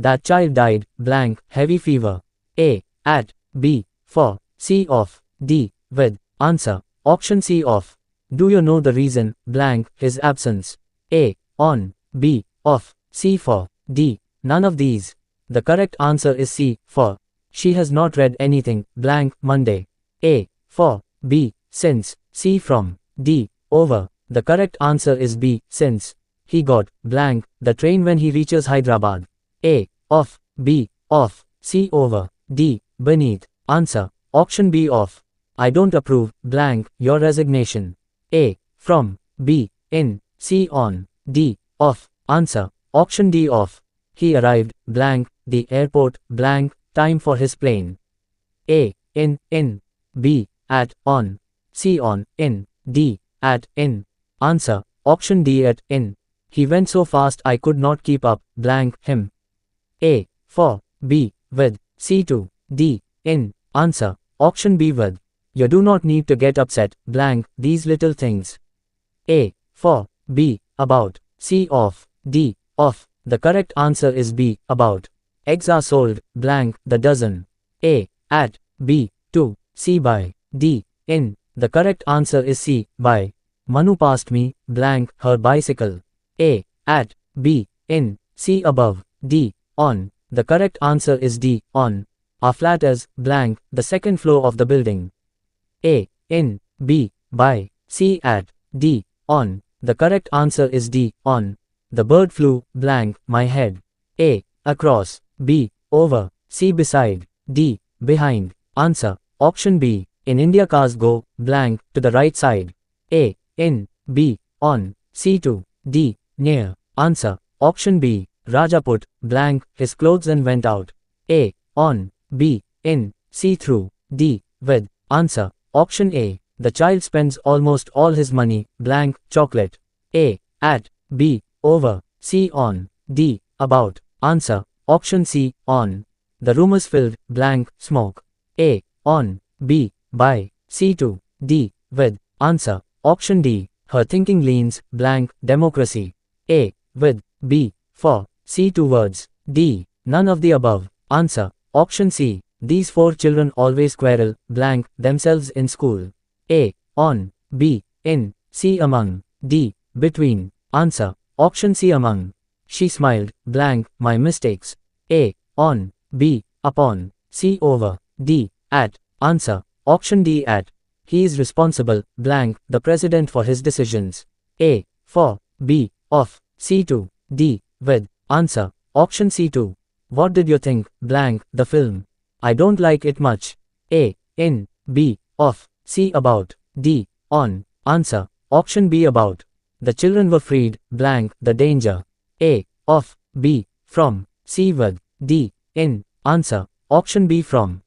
That child died, blank, heavy fever. A. At. B. For. C. Of. D. With. Answer. Option C. Of. Do you know the reason, blank, his absence? A. On. B. Of. C. For. D. None of these. The correct answer is C. For. She has not read anything, blank, Monday. A. For. B. Since. C. From. D. Over. The correct answer is B. Since. He got, blank, the train when he reaches Hyderabad. A. Off. B. Off. C. Over. D. Beneath. Answer. Option B. Off. I don't approve, blank, your resignation. A. From. B. In. C. On. D. Off. Answer. Option D. Off. He arrived, blank, the airport, blank, time for his plane. A. In. B. At. On. C. On. In. D. At. In. Answer. Option D. At. In. He went so fast I could not keep up, blank, him. A. For. B. With. C. To. D. In. Answer. Option B. With. You do not need to get upset, blank, these little things. A. For. B. About. C. Off. D. Off. The correct answer is B. About. Eggs are sold, blank, the dozen. A. At. B. To. C. By. D. In. The correct answer is C. By. Manu passed me, blank, her bicycle. A. At. B. In. C. Above. D. On. The correct answer is D. On. Our flat is, blank, the second floor of the building. A. In. B. By. C. At. D. On. The correct answer is D. On. The bird flew, blank, my head. A. Across. B. Over. C. Beside. D. Behind. Answer. Option B. In India cars go, blank, to the right side. A. In. B. On. C. To. D. Near. Answer. Option B. Raja put, blank, his clothes and went out. A. On. B. In. C. Through. D. With. Answer. Option A. The child spends almost all his money, blank, chocolate. A. At. B. Over. C. On. D. About. Answer. Option C. On. The room is filled, blank, smoke. A. On. B. By. C. To. D. With. Answer. Option D. Her thinking leans, blank, democracy. A. With. B. For. C. Towards. D. None of the above. Answer. Option C. These four children always quarrel, blank, themselves in school. A. On. B. In. C. Among. D. Between. Answer. Option C. Among. She smiled, blank, my mistakes. A. On. B. Upon. C. Over. D. At. Answer. Option D. At. He is responsible, blank, the president for his decisions. A. For. B. Of. C. To. D. With. Answer. Option C. To. What did you think, blank, the film? I don't like it much. A. In. B. Of. C. About. D. On. Answer. Option B. About. The children were freed, blank, the danger. A. Of. B. From. C. With. D. In. Answer. Option B. From.